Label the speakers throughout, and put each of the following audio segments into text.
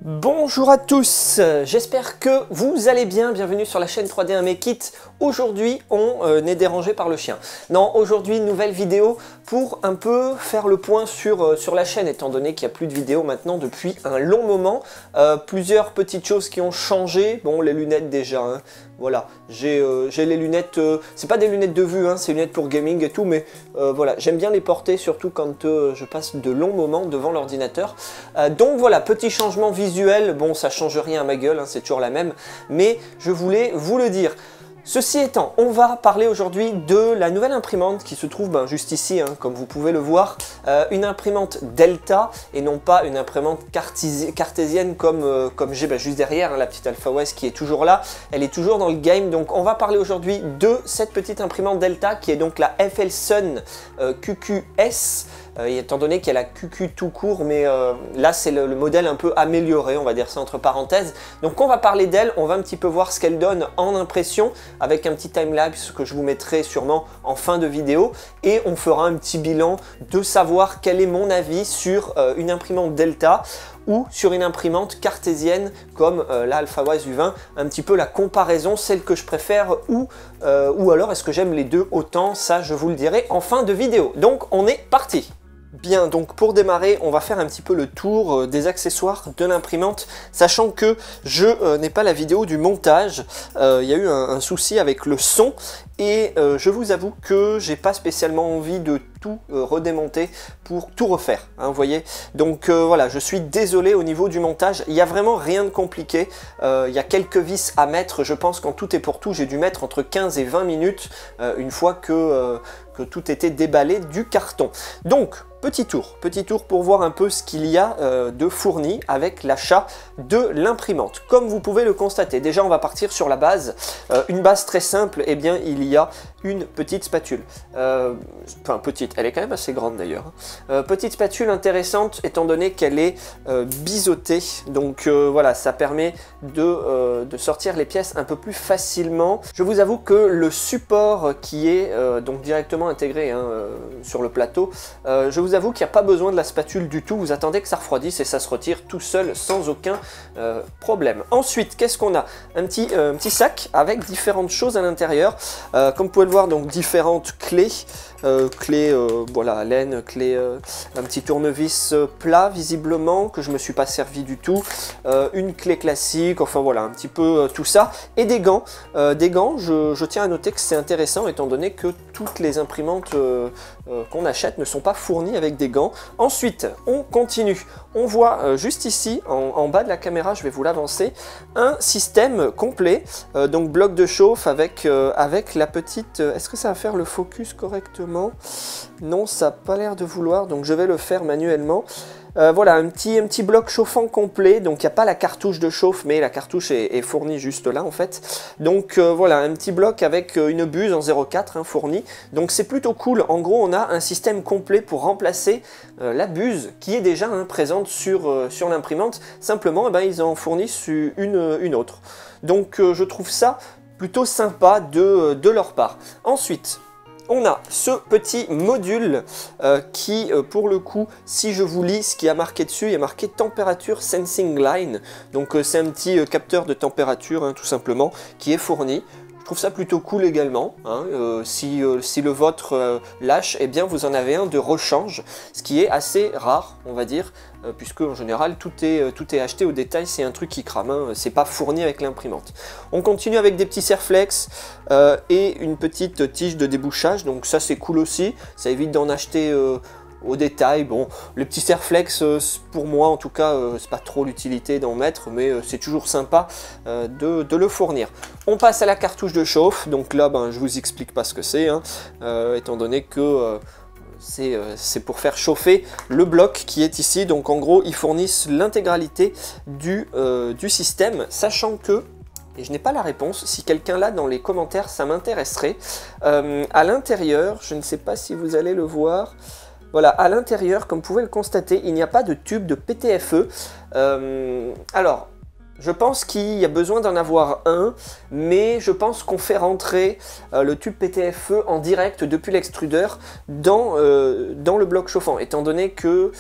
Speaker 1: Bonjour à tous, j'espère que vous allez bien, bienvenue sur la chaîne 3D Make It. Aujourd'hui on est dérangé par le chien. Non, aujourd'hui nouvelle vidéo pour un peu faire le point sur la chaîne, étant donné qu'il n'y a plus de vidéos maintenant depuis un long moment. Plusieurs petites choses qui ont changé, bon les lunettes déjà, hein. Voilà, j'ai les lunettes, c'est pas des lunettes de vue, hein, c'est des lunettes pour gaming et tout, mais voilà, j'aime bien les porter, surtout quand je passe de longs moments devant l'ordinateur. Donc voilà, petit changement visuel, bon ça change rien à ma gueule, hein, c'est toujours la même, mais je voulais vous le dire. Ceci étant, on va parler aujourd'hui de la nouvelle imprimante qui se trouve juste ici, hein, comme vous pouvez le voir, une imprimante Delta et non pas une imprimante cartésienne comme j'ai juste derrière, hein, la petite AlphaWise qui est toujours là, elle est toujours dans le game. Donc on va parler aujourd'hui de cette petite imprimante Delta qui est donc la FLSun QQS. Étant donné qu'elle a QQ tout court, mais là c'est le modèle un peu amélioré, on va dire ça entre parenthèses. Donc on va parler d'elle, on va un petit peu voir ce qu'elle donne en impression, avec un petit timelapse que je vous mettrai sûrement en fin de vidéo, et on fera un petit bilan de savoir quel est mon avis sur une imprimante Delta ou sur une imprimante cartésienne comme la AlphaWise U20, un petit peu la comparaison, celle que je préfère ou alors est-ce que j'aime les deux autant, ça je vous le dirai en fin de vidéo. Donc on est parti. Bien, donc pour démarrer, on va faire un petit peu le tour des accessoires de l'imprimante, sachant que je n'ai pas la vidéo du montage, il y a eu un souci avec le son, et je vous avoue que j'ai pas spécialement envie de tout redémonter pour tout refaire, hein, vous voyez. Donc voilà, je suis désolé au niveau du montage, il n'y a vraiment rien de compliqué, il y a quelques vis à mettre, je pense qu'en tout et pour tout, j'ai dû mettre entre 15 et 20 minutes une fois que tout était déballé du carton. Donc, petit tour pour voir un peu ce qu'il y a de fourni avec l'achat de l'imprimante. Comme vous pouvez le constater, déjà on va partir sur la base. Une base très simple, eh bien il y a une petite spatule. Enfin petite, elle est quand même assez grande d'ailleurs. Petite spatule intéressante étant donné qu'elle est biseautée. Donc voilà, ça permet de sortir les pièces un peu plus facilement. Je vous avoue que le support qui est donc directement intégré hein, sur le plateau, je vous avoue qu'il n'y a pas besoin de la spatule du tout, vous attendez que ça refroidisse et ça se retire tout seul sans aucun problème. Ensuite, qu'est-ce qu'on a? Un petit sac avec différentes choses à l'intérieur, comme vous pouvez le voir, donc différentes clés, voilà, à laine, clé, un petit tournevis plat visiblement, que je ne me suis pas servi du tout, une clé classique, enfin voilà, un petit peu tout ça, et des gants. Je tiens à noter que c'est intéressant étant donné que toutes les imprimantes qu'on achète ne sont pas fournies avec des gants. Ensuite, on continue. On voit juste ici, en bas de la caméra, je vais vous l'avancer, un système complet, donc bloc de chauffe avec la petite... Est-ce que ça va faire le focus correctement? Non, ça n'a pas l'air de vouloir, donc je vais le faire manuellement. Voilà, un petit bloc chauffant complet, donc il n'y a pas la cartouche de chauffe, mais la cartouche est fournie juste là en fait. Donc voilà, un petit bloc avec une buse en 0,4 hein, fournie, donc c'est plutôt cool. En gros, on a un système complet pour remplacer la buse qui est déjà hein, présente sur l'imprimante, simplement eh ben, ils en fournissent une autre. Donc je trouve ça plutôt sympa de leur part. Ensuite, on a ce petit module qui, pour le coup, si je vous lis ce qui a marqué dessus, il y a marqué Temperature Sensing Line. Donc c'est un petit capteur de température, hein, tout simplement, qui est fourni. Je trouve ça plutôt cool également, hein. Si le vôtre lâche, eh bien vous en avez un de rechange, ce qui est assez rare, on va dire, puisque en général tout est acheté au détail, c'est un truc qui crame, hein, c'est pas fourni avec l'imprimante. On continue avec des petits serre-flex et une petite tige de débouchage, donc ça c'est cool aussi, ça évite d'en acheter au détail. Bon, le petit serre-flex, pour moi en tout cas, c'est pas trop l'utilité d'en mettre, mais c'est toujours sympa de le fournir. On passe à la cartouche de chauffe, donc là je vous explique pas ce que c'est, hein, étant donné que c'est pour faire chauffer le bloc qui est ici. Donc en gros ils fournissent l'intégralité du système, sachant que, et je n'ai pas la réponse, si quelqu'un l'a dans les commentaires ça m'intéresserait, à l'intérieur, je ne sais pas si vous allez le voir, voilà, à l'intérieur, comme vous pouvez le constater, il n'y a pas de tube de PTFE. Alors, je pense qu'il y a besoin d'en avoir un, mais je pense qu'on fait rentrer le tube PTFE en direct depuis l'extrudeur dans le bloc chauffant, étant donné que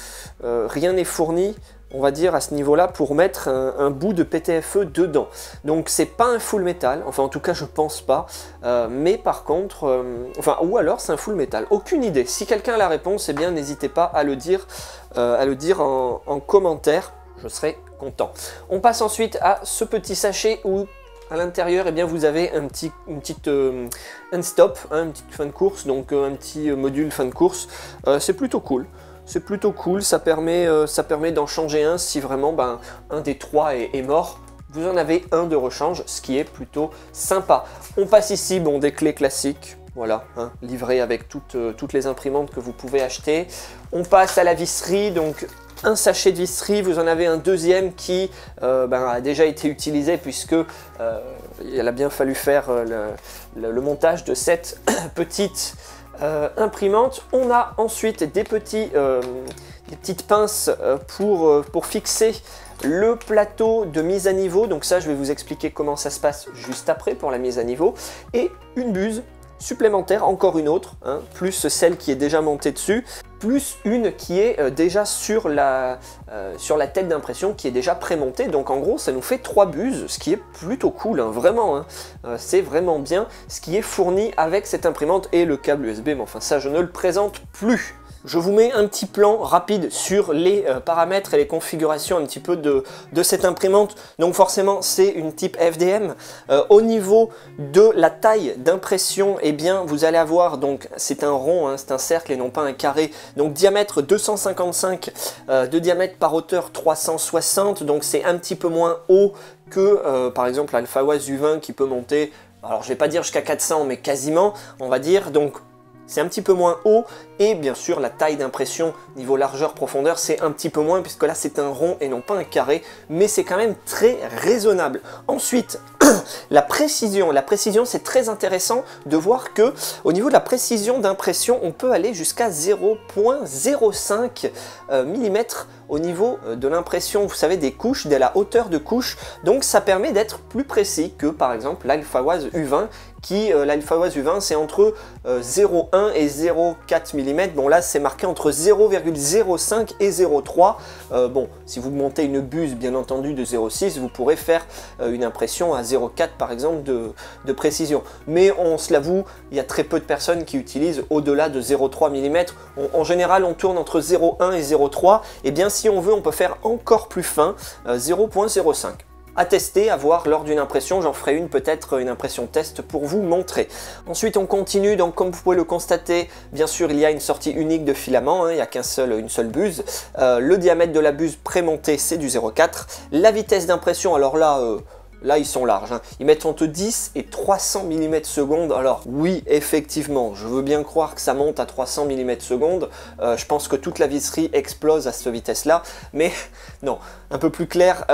Speaker 1: rien n'est fourni on va dire à ce niveau-là, pour mettre un bout de PTFE dedans. Donc c'est pas un full métal, enfin en tout cas je pense pas, mais par contre, enfin ou alors c'est un full métal, aucune idée. Si quelqu'un a la réponse, eh bien n'hésitez pas à le dire en commentaire, je serai content. On passe ensuite à ce petit sachet où à l'intérieur, eh bien, vous avez un petit end-stop, hein, une petite fin de course, donc un petit module fin de course. C'est plutôt cool. C'est plutôt cool, ça permet d'en changer un si vraiment un des trois est mort. Vous en avez un de rechange, ce qui est plutôt sympa. On passe ici, bon, des clés classiques. Voilà, hein, livrées avec toutes les imprimantes que vous pouvez acheter. On passe à la visserie, donc un sachet de visserie, vous en avez un deuxième qui a déjà été utilisé puisque il a bien fallu faire le montage de cette petite imprimante. On a ensuite des petites pinces pour fixer le plateau de mise à niveau. Donc ça, je vais vous expliquer comment ça se passe juste après pour la mise à niveau. Et une buse supplémentaire, encore une autre, hein, plus celle qui est déjà montée dessus, plus une qui est déjà sur la tête d'impression qui est déjà prémontée. Donc en gros, ça nous fait 3 buses, ce qui est plutôt cool, hein, vraiment. Hein. C'est vraiment bien ce qui est fourni avec cette imprimante et le câble USB, mais enfin ça, je ne le présente plus. Je vous mets un petit plan rapide sur les paramètres et les configurations un petit peu de cette imprimante. Donc forcément, c'est une type FDM. Au niveau de la taille d'impression, eh bien, vous allez avoir, donc c'est un rond, hein, c'est un cercle et non pas un carré. Donc diamètre 255 de diamètre par hauteur 360. Donc c'est un petit peu moins haut que par exemple l'Alphawaz U20 qui peut monter, alors je vais pas dire jusqu'à 400, mais quasiment, on va dire. Donc c'est un petit peu moins haut et bien sûr la taille d'impression niveau largeur profondeur c'est un petit peu moins puisque là c'est un rond et non pas un carré, mais c'est quand même très raisonnable. Ensuite la précision c'est très intéressant de voir que au niveau de la précision d'impression on peut aller jusqu'à 0,05 mm au niveau de l'impression, vous savez, des couches, de la hauteur de couche. Donc ça permet d'être plus précis que par exemple l'Alphawaz U20 qui, l'Alphawaz U20 c'est entre 0,1 et 0,4 mm. Bon là c'est marqué entre 0,05 et 0,3. Bon, si vous montez une buse bien entendu de 0,6, vous pourrez faire une impression à 0,4 par exemple de précision. Mais on se l'avoue, il y a très peu de personnes qui utilisent au-delà de 0,3 mm. En général on tourne entre 0,1 et 0,3. Et bien si on veut, on peut faire encore plus fin, 0,05. À tester, à voir lors d'une impression, j'en ferai peut-être une impression test pour vous montrer. Ensuite on continue, donc comme vous pouvez le constater, bien sûr il y a une sortie unique de filament, hein, il n'y a une seule buse. Le diamètre de la buse prémontée c'est du 0,4. La vitesse d'impression, alors là ils sont larges, hein. Ils mettent entre 10 et 300 mm secondes. Alors oui, effectivement, je veux bien croire que ça monte à 300 mm secondes. Je pense que toute la visserie explose à cette vitesse-là, mais non, un peu plus clair.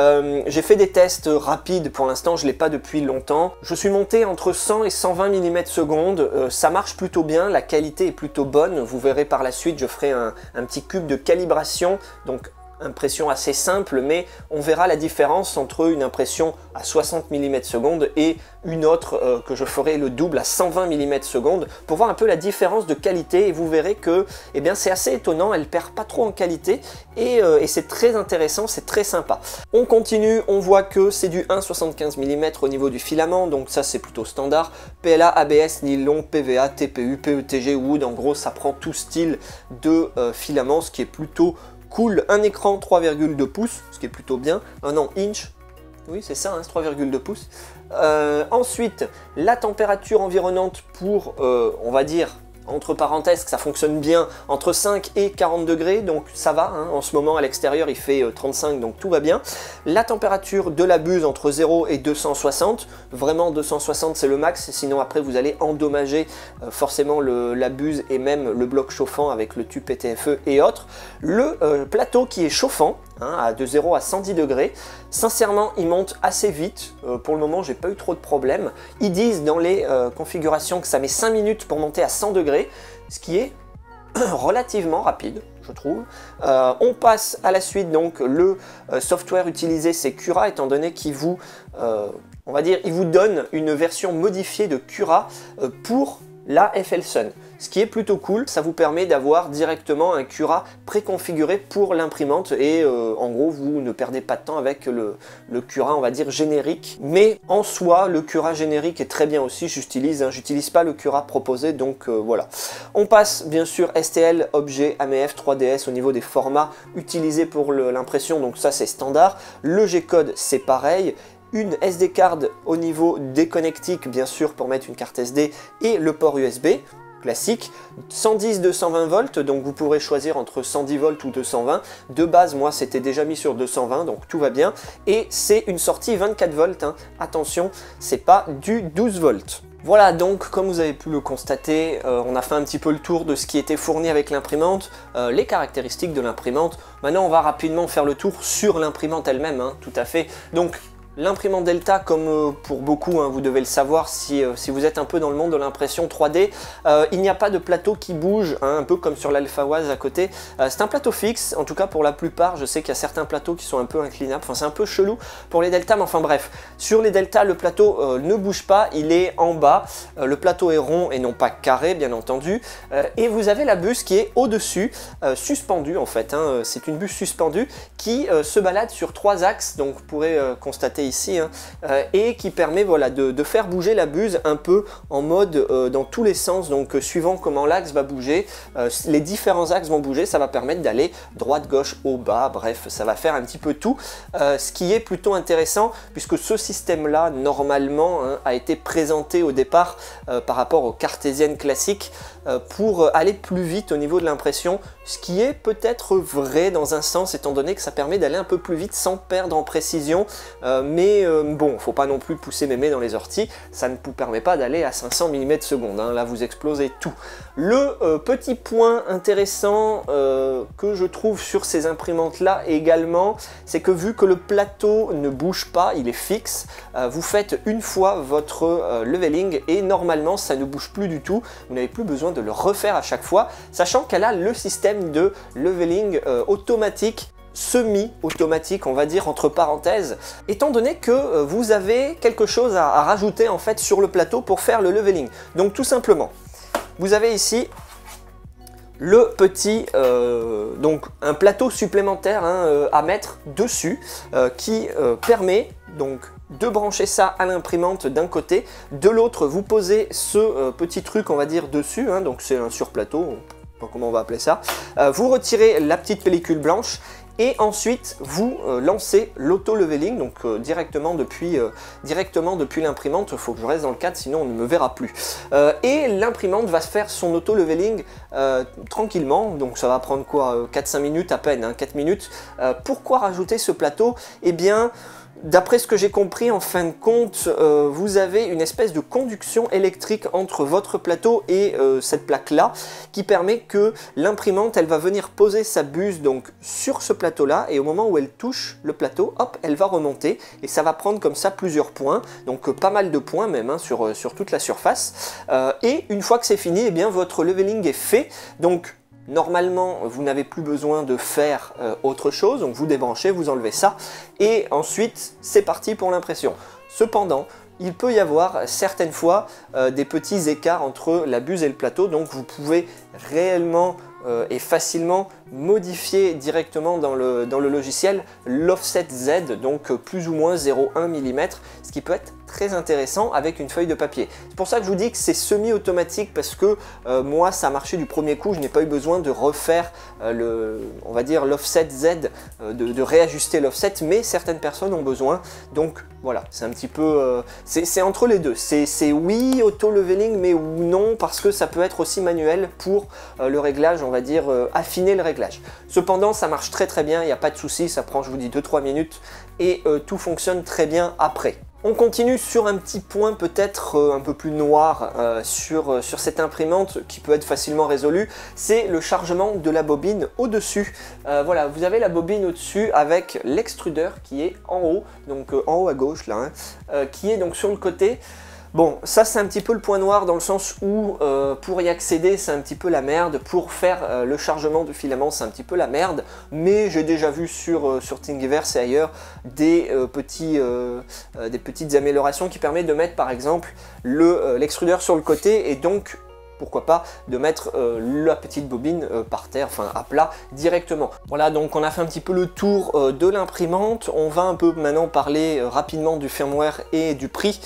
Speaker 1: J'ai fait des tests rapides pour l'instant, je ne l'ai pas depuis longtemps. Je suis monté entre 100 et 120 mm secondes. Ça marche plutôt bien, la qualité est plutôt bonne. Vous verrez par la suite, je ferai un petit cube de calibration. Donc impression assez simple, mais on verra la différence entre une impression à 60 mm secondes et une autre que je ferai le double à 120 mm secondes pour voir un peu la différence de qualité, et vous verrez que eh bien c'est assez étonnant, elle perd pas trop en qualité et c'est très intéressant, c'est très sympa. On continue, on voit que c'est du 1,75 mm au niveau du filament, donc ça c'est plutôt standard. PLA, ABS, nylon, PVA, TPU, PETG, wood, en gros ça prend tout style de filament, ce qui est plutôt cool. Un écran 3,2 pouces, ce qui est plutôt bien. Non, inch, oui c'est ça, hein, 3,2 pouces. Ensuite, la température environnante pour, on va dire, entre parenthèses, que ça fonctionne bien, entre 5 et 40 degrés, donc ça va, hein. En ce moment à l'extérieur il fait 35, donc tout va bien. La température de la buse entre 0 et 260, vraiment 260 c'est le max, sinon après vous allez endommager forcément la buse et même le bloc chauffant avec le tube PTFE et autres. Le plateau qui est chauffant, hein, de 0 à 110 degrés, sincèrement il monte assez vite, pour le moment j'ai pas eu trop de problèmes. Ils disent dans les configurations que ça met 5 minutes pour monter à 100 degrés, ce qui est relativement rapide je trouve. On passe à la suite, donc le software utilisé c'est Cura, étant donné qu'il vous, on va dire, il vous donne une version modifiée de Cura pour la FL Sun. ce qui est plutôt cool. Ça vous permet d'avoir directement un Cura préconfiguré pour l'imprimante et en gros vous ne perdez pas de temps avec le Cura, on va dire générique. Mais en soi le Cura générique est très bien aussi, j'utilise pas le Cura proposé, donc voilà. On passe bien sûr STL, objet, AMF, 3DS au niveau des formats utilisés pour l'impression, donc ça c'est standard. Le G-code c'est pareil. Une SD card au niveau des connectiques, bien sûr, pour mettre une carte SD, et le port USB, classique. 110, 220 volts, donc vous pourrez choisir entre 110 volts ou 220. De base, moi, c'était déjà mis sur 220, donc tout va bien. Et c'est une sortie 24 volts, hein. Attention, c'est pas du 12 volts. Voilà, donc comme vous avez pu le constater, on a fait un petit peu le tour de ce qui était fourni avec l'imprimante, les caractéristiques de l'imprimante. Maintenant, on va rapidement faire le tour sur l'imprimante elle-même, hein, tout à fait. Donc, l'imprimante Delta, comme pour beaucoup, hein, vous devez le savoir si vous êtes un peu dans le monde de l'impression 3D, il n'y a pas de plateau qui bouge, hein, un peu comme sur l'AlphaWaz à côté. C'est un plateau fixe, en tout cas pour la plupart. Je sais qu'il y a certains plateaux qui sont un peu inclinables, enfin c'est un peu chelou pour les Delta, mais enfin bref. Sur les Delta, le plateau ne bouge pas, il est en bas. Le plateau est rond et non pas carré, bien entendu. Et vous avez la buse qui est au-dessus, suspendue en fait, hein. C'est une buse suspendue qui se balade sur 3 axes, donc vous pourrez constater ici, hein, et qui permet voilà, de faire bouger la buse un peu en mode dans tous les sens, donc suivant comment l'axe va bouger, les différents axes vont bouger, ça va permettre d'aller droite, gauche, haut, bas, bref, ça va faire un petit peu tout, ce qui est plutôt intéressant puisque ce système-là, normalement, hein, a été présenté au départ par rapport aux cartésiennes classiques pour aller plus vite au niveau de l'impression, ce qui est peut-être vrai dans un sens étant donné que ça permet d'aller un peu plus vite sans perdre en précision, mais bon, faut pas non plus pousser mémé dans les orties, ça ne vous permet pas d'aller à 500 mm/s, hein, là vous explosez tout. Le petit point intéressant que je trouve sur ces imprimantes là également, c'est que vu que le plateau ne bouge pas, il est fixe, vous faites une fois votre leveling et normalement ça ne bouge plus du tout, vous n'avez plus besoin de le refaire à chaque fois, sachant qu'elle a le système de leveling automatique, semi-automatique, on va dire entre parenthèses, étant donné que vous avez quelque chose à rajouter en fait sur le plateau pour faire le leveling. Donc tout simplement, vous avez ici le petit, donc un plateau supplémentaire, hein, à mettre dessus qui permet donc de brancher ça à l'imprimante d'un côté, de l'autre vous posez ce petit truc on va dire dessus, hein, donc c'est un surplateau, je sais pas comment on va appeler ça, vous retirez la petite pellicule blanche et ensuite vous lancez l'auto-leveling, donc directement depuis l'imprimante. Il faut que je reste dans le cadre, sinon on ne me verra plus. Et l'imprimante va se faire son auto-leveling tranquillement, donc ça va prendre quoi, 4-5 minutes à peine, hein, 4 minutes. Pourquoi rajouter ce plateau? Eh bien, d'après ce que j'ai compris, en fin de compte, vous avez une espèce de conduction électrique entre votre plateau et cette plaque-là, qui permet que l'imprimante, elle va venir poser sa buse donc sur ce plateau-là, et au moment où elle touche le plateau, hop, elle va remonter, et ça va prendre comme ça plusieurs points, donc pas mal de points même, hein, sur toute la surface. Et une fois que c'est fini, eh bien votre leveling est fait, donc normalement, vous n'avez plus besoin de faire autre chose, donc vous débranchez, vous enlevez ça, et ensuite, c'est parti pour l'impression. Cependant, il peut y avoir certaines fois des petits écarts entre la buse et le plateau, donc vous pouvez réellement et facilement modifier directement dans le logiciel l'offset Z, donc plus ou moins 0,1 mm, ce qui peut être très intéressant avec une feuille de papier. C'est pour ça que je vous dis que c'est semi-automatique, parce que moi ça a marché du premier coup, je n'ai pas eu besoin de refaire on va dire l'offset Z, de réajuster l'offset, mais certaines personnes ont besoin, donc voilà, c'est un petit peu, c'est entre les deux, c'est oui auto-leveling, mais non, parce que ça peut être aussi manuel pour le réglage, on va dire affiner le réglage. Cependant, ça marche très très bien, il n'y a pas de souci, ça prend, je vous dis, 2-3 minutes et tout fonctionne très bien après. On continue sur un petit point peut-être un peu plus noir sur cette imprimante qui peut être facilement résolu, c'est le chargement de la bobine au-dessus. Voilà, vous avez la bobine au-dessus avec l'extrudeur qui est en haut, donc en haut à gauche là, hein, qui est donc sur le côté. Bon, ça c'est un petit peu le point noir dans le sens où pour y accéder c'est un petit peu la merde, pour faire le chargement du filament c'est un petit peu la merde, mais j'ai déjà vu sur Thingiverse et ailleurs des petites améliorations qui permettent de mettre par exemple l'extrudeur sur le côté et donc pourquoi pas de mettre la petite bobine par terre, enfin à plat directement. Voilà, donc on a fait un petit peu le tour de l'imprimante. On va un peu maintenant parler rapidement du firmware et du prix.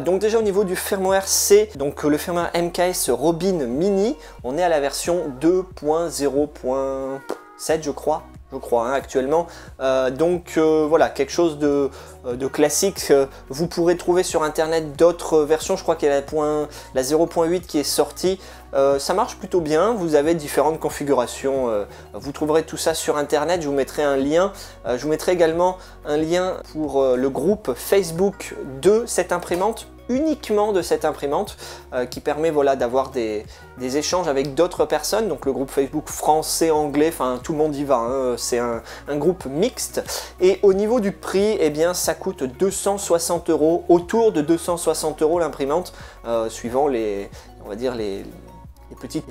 Speaker 1: Donc déjà au niveau du firmware, c'est donc le firmware MKS Robin Mini. On est à la version 2.0.7 je crois hein, actuellement. Voilà, quelque chose de classique. Vous pourrez trouver sur internet d'autres versions. Je crois qu'il y a la 0.8 qui est sortie. Ça marche plutôt bien. Vous avez différentes configurations. Vous trouverez tout ça sur internet. Je vous mettrai un lien. Je vous mettrai également un lien pour le groupe Facebook de cette imprimante, uniquement de cette imprimante, qui permet voilà, d'avoir des échanges avec d'autres personnes. Donc le groupe Facebook français, anglais, enfin tout le monde y va, hein. C'est un groupe mixte. Et au niveau du prix, eh bien ça coûte 260 €, autour de 260 € l'imprimante, suivant on va dire les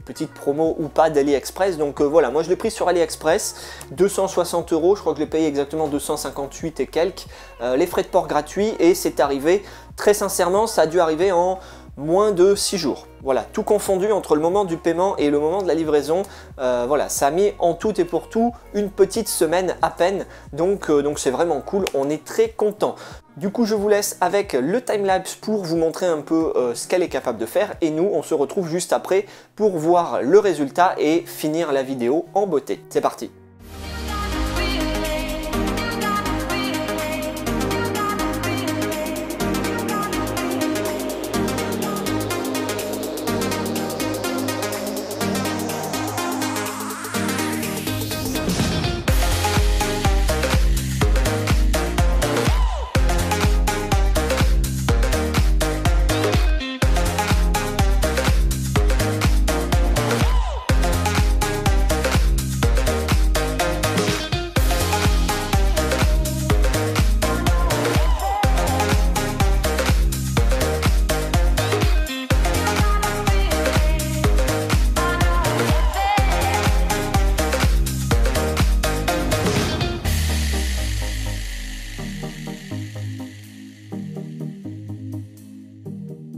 Speaker 1: petites promos ou pas d'AliExpress. Donc voilà, moi je l'ai pris sur AliExpress, 260 €, je crois que je l'ai payé exactement 258 et quelques, les frais de port gratuits, et c'est arrivé, très sincèrement, ça a dû arriver en moins de 6 jours. Voilà, tout confondu entre le moment du paiement et le moment de la livraison. Voilà, ça a mis en tout et pour tout une petite semaine à peine. Donc c'est vraiment cool, on est très content. Du coup, je vous laisse avec le timelapse pour vous montrer un peu ce qu'elle est capable de faire. Et nous, on se retrouve juste après pour voir le résultat et finir la vidéo en beauté. C'est parti!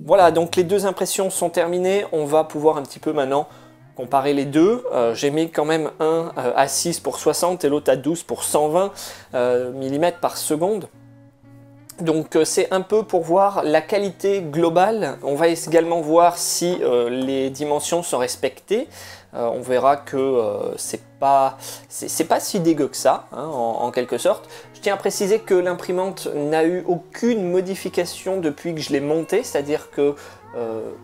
Speaker 1: Voilà, donc les deux impressions sont terminées. On va pouvoir un petit peu maintenant comparer les deux. J'ai mis quand même un à 6 pour 60 et l'autre à 12 pour 120 mm par seconde. Donc c'est un peu pour voir la qualité globale. On va également voir si les dimensions sont respectées. On verra que c'est pas si dégueu que ça, hein, en quelque sorte. Je tiens à préciser que l'imprimante n'a eu aucune modification depuis que je l'ai montée, c'est-à-dire que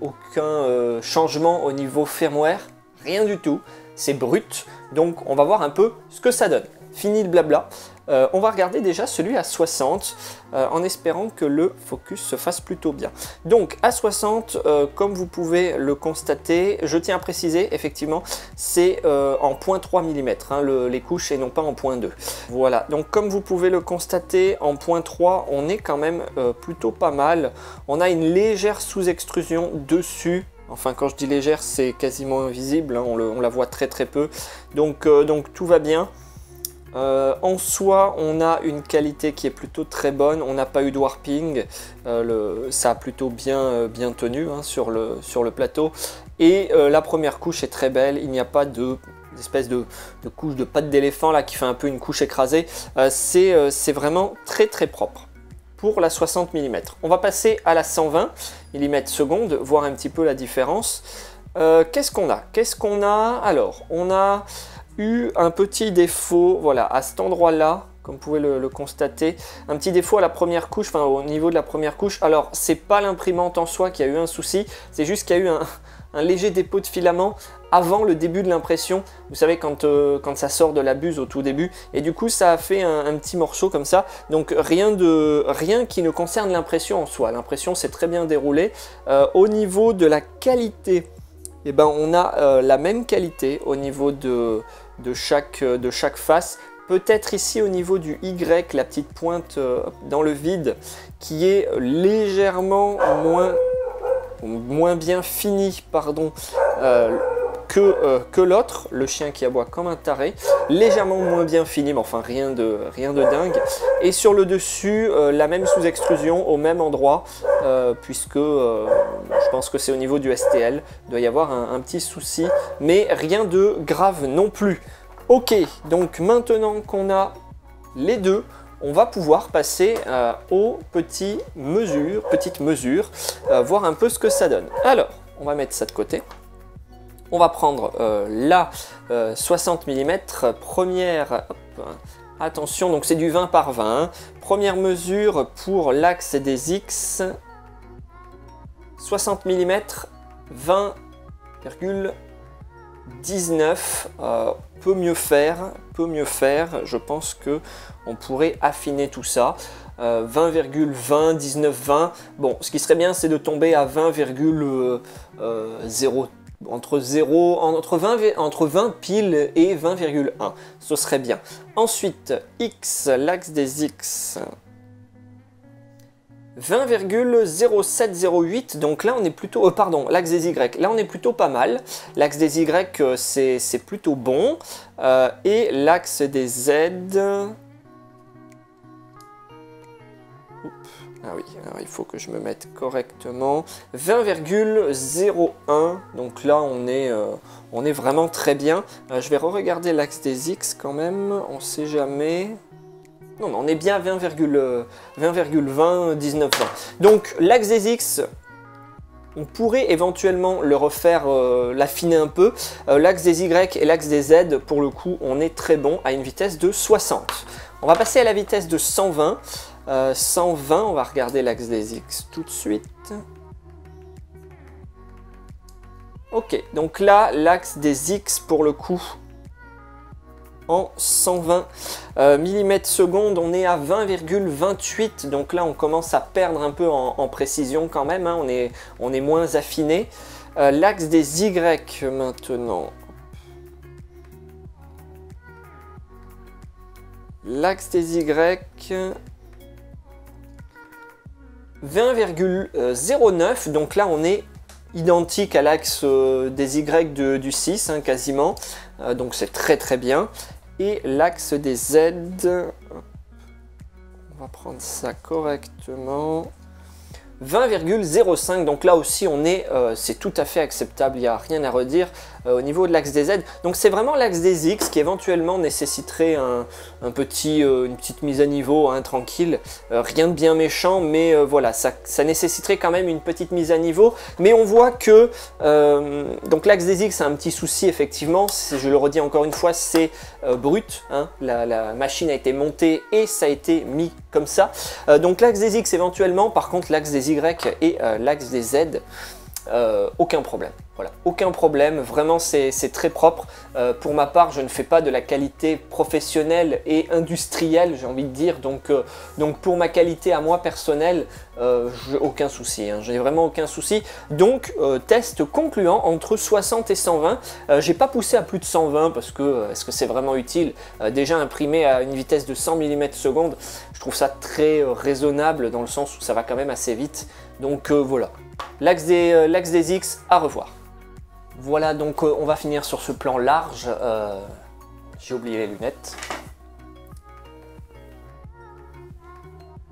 Speaker 1: aucun changement au niveau firmware, rien du tout. C'est brut, donc on va voir un peu ce que ça donne. Fini le blabla. On va regarder déjà celui à 60 en espérant que le focus se fasse plutôt bien. Donc à 60, comme vous pouvez le constater, je tiens à préciser, effectivement, c'est en 0.3 mm, hein, les couches, et non pas en 0.2. Voilà, donc comme vous pouvez le constater, en 0.3, on est quand même plutôt pas mal. On a une légère sous-extrusion dessus. Enfin, quand je dis légère, c'est quasiment invisible, hein, on la voit très très peu. Donc tout va bien. En soi, on a une qualité qui est plutôt très bonne. On n'a pas eu de warping. Ça a plutôt bien tenu, hein, sur le plateau. Et la première couche est très belle. Il n'y a pas d'espèce de couche de patte d'éléphant là qui fait un peu une couche écrasée. C'est vraiment très très propre pour la 60 mm. On va passer à la 120 mm seconde, voir un petit peu la différence. Qu'est-ce qu'on a? Alors, on a eu un petit défaut, voilà, à cet endroit-là, comme vous pouvez le constater, un petit défaut à la première couche, enfin au niveau de la première couche. Alors, c'est pas l'imprimante en soi qui a eu un souci, c'est juste qu'il y a eu un léger dépôt de filament avant le début de l'impression. Vous savez, quand ça sort de la buse au tout début, et du coup ça a fait un petit morceau comme ça. Donc rien qui ne concerne l'impression en soi. L'impression s'est très bien déroulée. Au niveau de la qualité, eh ben, on a la même qualité au niveau de chaque face. Peut-être ici au niveau du Y, la petite pointe dans le vide, qui est légèrement moins bien fini, pardon. que l'autre, le chien qui aboie comme un taré, légèrement moins bien fini, mais enfin rien de dingue. Et sur le dessus, la même sous-extrusion au même endroit, puisque je pense que c'est au niveau du STL, il doit y avoir un petit souci, mais rien de grave non plus. Ok, donc maintenant qu'on a les deux, on va pouvoir passer aux petites mesures, voir un peu ce que ça donne. Alors, on va mettre ça de côté. On va prendre la 60 mm, première, hop, attention, donc c'est du 20 par 20. Hein. Première mesure pour l'axe des X, 60 mm, 20,19, peut mieux faire, je pense que on pourrait affiner tout ça, 20,20, 19,20, bon, ce qui serait bien c'est de tomber à 20,0, entre 20 pile et 20,1, ce serait bien. Ensuite, X, l'axe des X, 20,0708, donc là on est plutôt, pardon, l'axe des Y, là on est plutôt pas mal, l'axe des Y c'est plutôt bon, et l'axe des Z, ah oui, alors il faut que je me mette correctement, 20,01, donc là on est vraiment très bien, je vais re-regarder l'axe des X quand même, on sait jamais... Non, on est bien à 20,20, 19,20. Donc l'axe des X, on pourrait éventuellement le refaire, l'affiner un peu. L'axe des Y et l'axe des Z, pour le coup, on est très bon à une vitesse de 60. On va passer à la vitesse de 120. 120, on va regarder l'axe des X tout de suite. Ok, donc là, l'axe des X, pour le coup... en 120 mm/s, on est à 20,28, donc là on commence à perdre un peu en précision quand même, hein, on est moins affiné. L'axe des Y maintenant. L'axe des Y, 20,09, donc là on est identique à l'axe des Y du 6, hein, quasiment, donc c'est très très bien. Et l'axe des Z, on va prendre ça correctement, 20,05, donc là aussi on est, c'est tout à fait acceptable, il n'y a rien à redire au niveau de l'axe des Z. Donc c'est vraiment l'axe des X qui éventuellement nécessiterait une petite mise à niveau, hein, tranquille, rien de bien méchant, mais voilà, ça nécessiterait quand même une petite mise à niveau. Mais on voit que donc l'axe des X a un petit souci effectivement, je le redis encore une fois, c'est brut, hein, la machine a été montée et ça a été mis comme ça. Donc l'axe des X éventuellement, par contre l'axe des Y et l'axe des Z, aucun problème. Voilà, aucun problème, vraiment c'est très propre. Pour ma part, je ne fais pas de la qualité professionnelle et industrielle, j'ai envie de dire, donc pour ma qualité à moi personnelle, j'ai aucun souci, hein, j'ai vraiment aucun souci. Donc test concluant entre 60 et 120, j'ai pas poussé à plus de 120 parce que est-ce que c'est vraiment utile, déjà imprimé à une vitesse de 100 mm/s, je trouve ça très raisonnable dans le sens où ça va quand même assez vite, donc voilà. L'axe des X à revoir. Voilà, donc on va finir sur ce plan large. J'ai oublié les lunettes.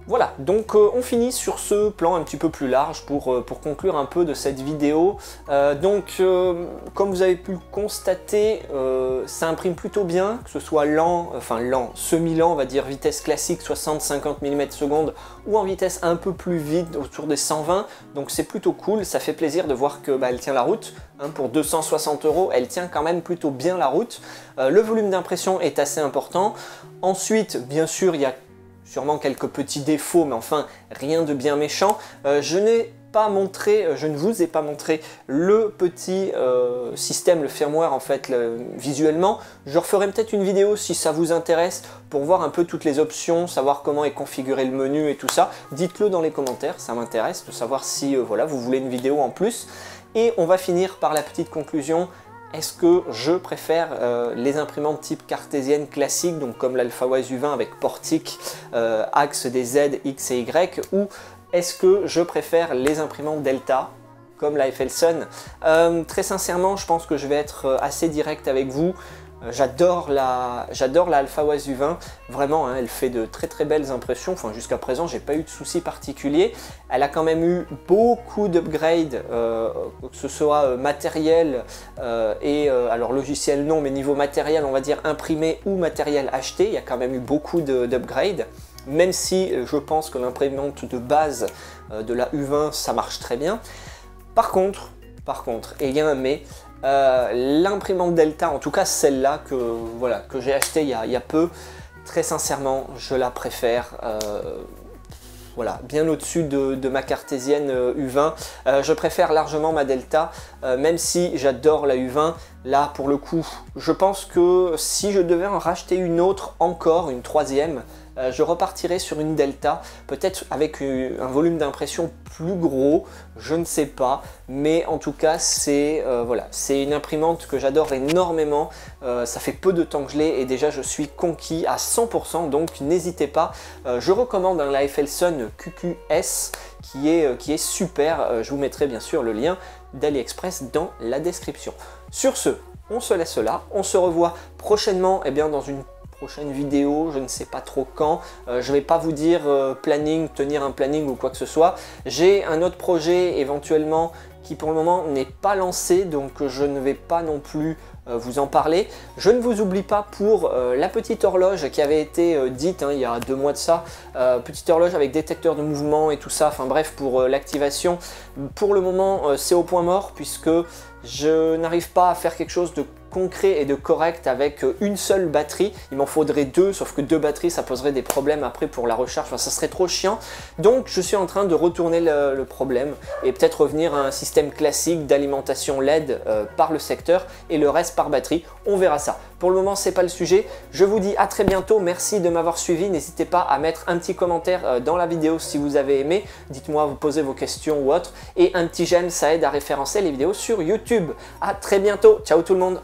Speaker 1: Voilà, donc on finit sur ce plan un petit peu plus large pour conclure un peu de cette vidéo. Comme vous avez pu le constater, ça imprime plutôt bien, que ce soit lent, semi-lent, on va dire vitesse classique 60-50 mm/s ou en vitesse un peu plus vite, autour des 120. Donc c'est plutôt cool, ça fait plaisir de voir que elle tient la route. Hein, pour 260 €, elle tient quand même plutôt bien la route. Le volume d'impression est assez important. Ensuite, bien sûr, il y a sûrement quelques petits défauts, mais enfin rien de bien méchant. Je ne vous ai pas montré le petit système, le firmware en fait, visuellement. Je referai peut-être une vidéo si ça vous intéresse pour voir un peu toutes les options, savoir comment est configuré le menu et tout ça. Dites-le dans les commentaires, ça m'intéresse de savoir si voilà, vous voulez une vidéo en plus. Et on va finir par la petite conclusion. Est-ce que je préfère les imprimantes type cartésienne classique, donc comme l'Alphawise U20 avec portique, axe des Z, X et Y, ou est-ce que je préfère les imprimantes Delta, comme la FL Sun. Très sincèrement, je pense que je vais être assez direct avec vous. J'adore la Alphawave U20, vraiment hein, elle fait de très belles impressions, enfin jusqu'à présent j'ai pas eu de soucis particuliers. Elle a quand même eu beaucoup d'upgrades, que ce soit matériel alors logiciel non, mais niveau matériel on va dire imprimé ou matériel acheté, il y a quand même eu beaucoup d'upgrades. Même si je pense que l'imprimante de base de la U20 ça marche très bien. Par contre, et il y a un mais, l'imprimante Delta, en tout cas celle-là que j'ai achetée il y a peu, très sincèrement je la préfère. Voilà, bien au-dessus de ma cartésienne U20. Je préfère largement ma Delta, même si j'adore la U20. Là, pour le coup, je pense que si je devais en racheter une autre encore, une troisième, je repartirais sur une Delta, peut-être avec un volume d'impression plus gros, je ne sais pas, mais en tout cas c'est voilà, c'est une imprimante que j'adore énormément, ça fait peu de temps que je l'ai et déjà je suis conquis à 100%, donc n'hésitez pas, je recommande la FL Sun QQS qui est super, je vous mettrai bien sûr le lien d'AliExpress dans la description. Sur ce, on se laisse là, on se revoit prochainement dans une prochaine vidéo, je ne sais pas trop quand, je ne vais pas vous dire tenir un planning ou quoi que ce soit. J'ai un autre projet éventuellement qui pour le moment n'est pas lancé, donc je ne vais pas non plus vous en parler. Je ne vous oublie pas pour la petite horloge qui avait été dite il y a 2 mois de ça, petite horloge avec détecteur de mouvement et tout ça, enfin bref, pour l'activation, pour le moment c'est au point mort puisque je n'arrive pas à faire quelque chose de concret et de correct avec une seule batterie. Il m'en faudrait 2, sauf que 2 batteries ça poserait des problèmes après pour la recharge, enfin, ça serait trop chiant. Donc je suis en train de retourner le problème et peut-être revenir à un système classique d'alimentation LED par le secteur et le reste par batterie, on verra ça. Pour le moment c'est pas le sujet, je vous dis à très bientôt, merci de m'avoir suivi, n'hésitez pas à mettre un petit commentaire dans la vidéo si vous avez aimé, dites-moi, vous posez vos questions ou autre, et un petit j'aime, ça aide à référencer les vidéos sur YouTube. À très bientôt, ciao tout le monde.